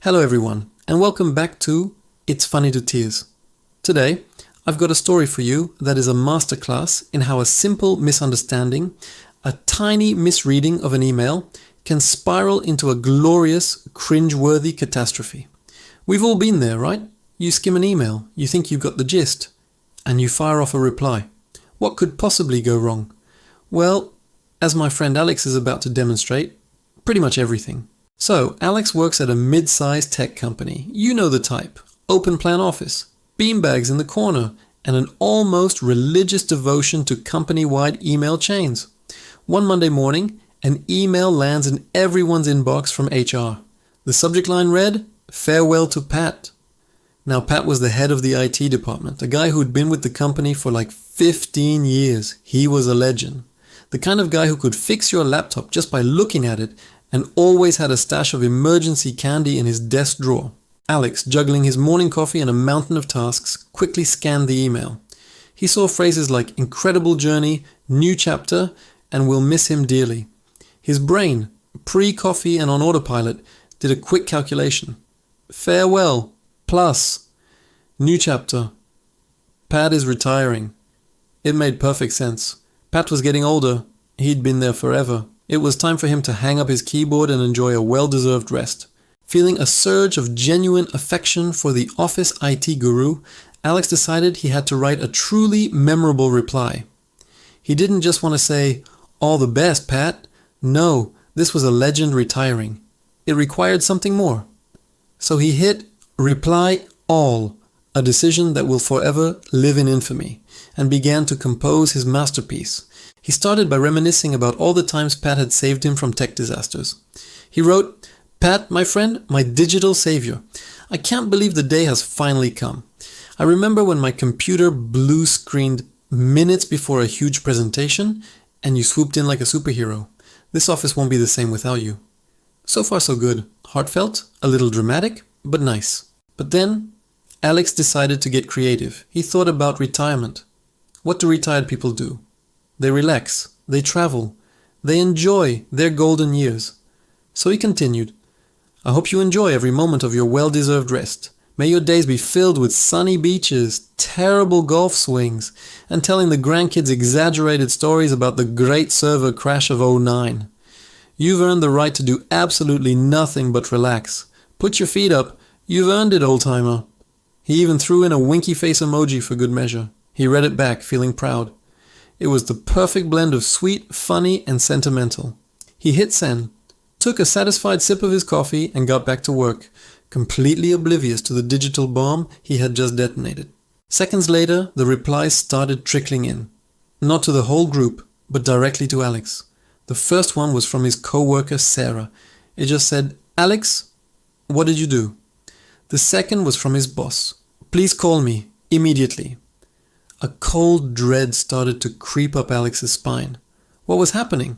Hello everyone, and welcome back to It's Funny to Tears. Today, I've got a story for you that is a masterclass in how a simple misunderstanding, a tiny misreading of an email, can spiral into a glorious, cringe-worthy catastrophe. We've all been there, right? You skim an email, you think you've got the gist, and you fire off a reply. What could possibly go wrong? Well, as my friend Alex is about to demonstrate, pretty much everything. So, Alex works at a mid-sized tech company. You know the type. Open plan office, beanbags in the corner, and an almost religious devotion to company-wide email chains. One Monday morning, an email lands in everyone's inbox from HR. The subject line read, "Farewell to Pat." Now, Pat was the head of the IT department, a guy who'd been with the company for like 15 years. He was a legend. The kind of guy who could fix your laptop just by looking at it, and always had a stash of emergency candy in his desk drawer. Alex, juggling his morning coffee and a mountain of tasks, quickly scanned the email. He saw phrases like incredible journey, new chapter, and we'll miss him dearly. His brain, pre-coffee and on autopilot, did a quick calculation. Farewell, plus, new chapter. Pat is retiring. It made perfect sense. Pat was getting older. He'd been there forever. It was time for him to hang up his keyboard and enjoy a well-deserved rest. Feeling a surge of genuine affection for the office IT guru, Alex decided he had to write a truly memorable reply. He didn't just want to say, "All the best, Pat." No, this was a legend retiring. It required something more. So he hit reply all, a decision that will forever live in infamy, and began to compose his masterpiece. He started by reminiscing about all the times Pat had saved him from tech disasters. He wrote, "Pat, my friend, my digital savior. I can't believe the day has finally come. I remember when my computer blue screened minutes before a huge presentation, and you swooped in like a superhero. This office won't be the same without you." So far so good. Heartfelt, a little dramatic, but nice. But then, Alex decided to get creative. He thought about retirement. What do retired people do? They relax, they travel, they enjoy their golden years. So he continued, "I hope you enjoy every moment of your well-deserved rest. May your days be filled with sunny beaches, terrible golf swings, and telling the grandkids exaggerated stories about the great server crash of '09. You've earned the right to do absolutely nothing but relax. Put your feet up, you've earned it, old-timer." He even threw in a winky face emoji for good measure. He read it back, feeling proud. It was the perfect blend of sweet, funny, and sentimental. He hit send, took a satisfied sip of his coffee, and got back to work, completely oblivious to the digital bomb he had just detonated. Seconds later, the replies started trickling in. Not to the whole group, but directly to Alex. The first one was from his co-worker Sarah. It just said, "Alex, what did you do?" The second was from his boss. "Please call me, immediately." A cold dread started to creep up Alex's spine. What was happening?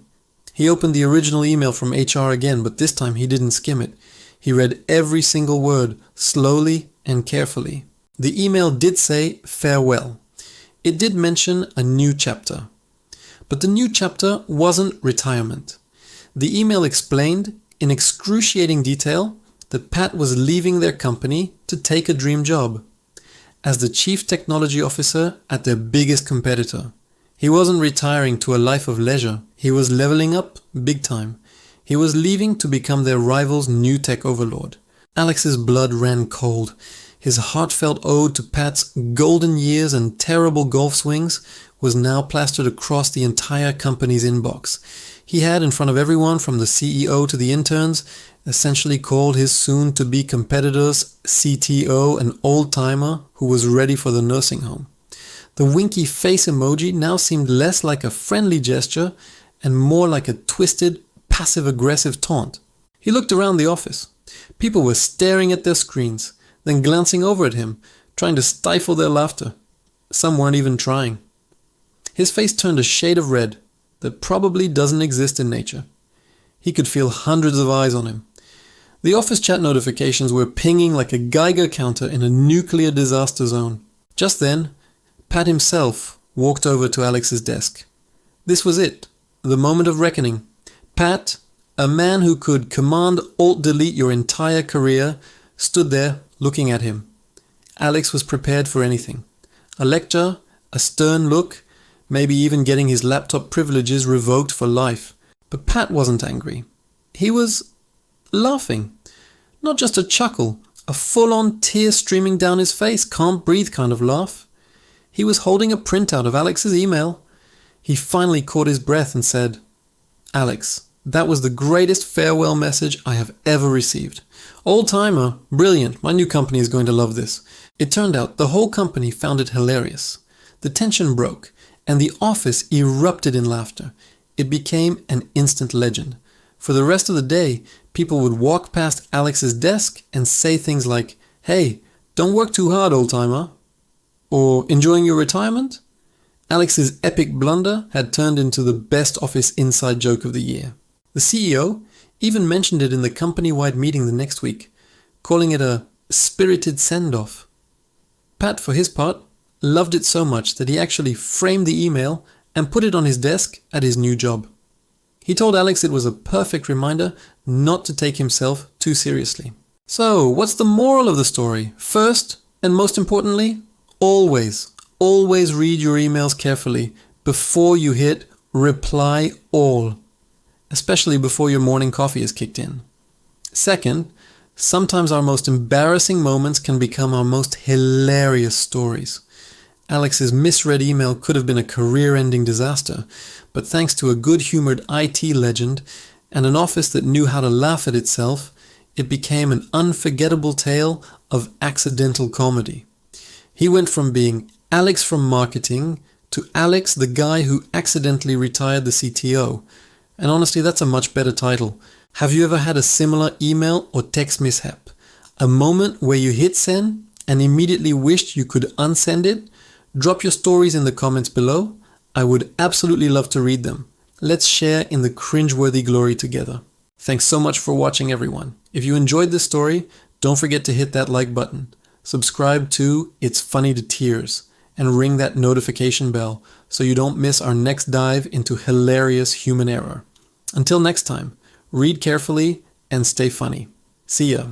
He opened the original email from HR again, but this time he didn't skim it. He read every single word, slowly and carefully. The email did say farewell. It did mention a new chapter. But the new chapter wasn't retirement. The email explained, in excruciating detail, that Pat was leaving their company to take a dream job as the chief technology officer at their biggest competitor. He wasn't retiring to a life of leisure. He was leveling up big time. He was leaving to become their rival's new tech overlord. Alex's blood ran cold. His heartfelt ode to Pat's golden years and terrible golf swings was now plastered across the entire company's inbox. He had, in front of everyone from the CEO to the interns, essentially called his soon-to-be competitor's CTO an old-timer who was ready for the nursing home. The winky face emoji now seemed less like a friendly gesture and more like a twisted, passive-aggressive taunt. He looked around the office. People were staring at their screens, then glancing over at him, trying to stifle their laughter. Some weren't even trying. His face turned a shade of red that probably doesn't exist in nature. He could feel hundreds of eyes on him. The office chat notifications were pinging like a Geiger counter in a nuclear disaster zone. Just then, Pat himself walked over to Alex's desk. This was it, the moment of reckoning. Pat, a man who could Command-Alt-Delete your entire career, stood there looking at him. Alex was prepared for anything. A lecture, a stern look, maybe even getting his laptop privileges revoked for life. But Pat wasn't angry. He was laughing. Not just a chuckle, a full-on tear streaming down his face, can't breathe kind of laugh. He was holding a printout of Alex's email. He finally caught his breath and said, "Alex, that was the greatest farewell message I have ever received. Old-timer, brilliant, my new company is going to love this." It turned out the whole company found it hilarious. The tension broke, and the office erupted in laughter. It became an instant legend. For the rest of the day, people would walk past Alex's desk and say things like, "Hey, don't work too hard, old-timer," or "Enjoying your retirement?" Alex's epic blunder had turned into the best office inside joke of the year. The CEO even mentioned it in the company-wide meeting the next week, calling it a spirited send-off. Pat, for his part, loved it so much that he actually framed the email and put it on his desk at his new job. He told Alex it was a perfect reminder not to take himself too seriously. So, what's the moral of the story? First, and most importantly, always read your emails carefully before you hit reply all, especially before your morning coffee is kicked in. Second, sometimes our most embarrassing moments can become our most hilarious stories. Alex's misread email could have been a career-ending disaster, but thanks to a good-humored IT legend and an office that knew how to laugh at itself, it became an unforgettable tale of accidental comedy. He went from being Alex from marketing to Alex, the guy who accidentally retired the CTO. And honestly, that's a much better title. Have you ever had a similar email or text mishap? A moment where you hit send and immediately wished you could unsend it? Drop your stories in the comments below. I would absolutely love to read them. Let's share in the cringeworthy glory together. Thanks so much for watching, everyone. If you enjoyed this story, don't forget to hit that like button. Subscribe to It's Funny to Tears and ring that notification bell so you don't miss our next dive into hilarious human error. Until next time, read carefully and stay funny. See ya.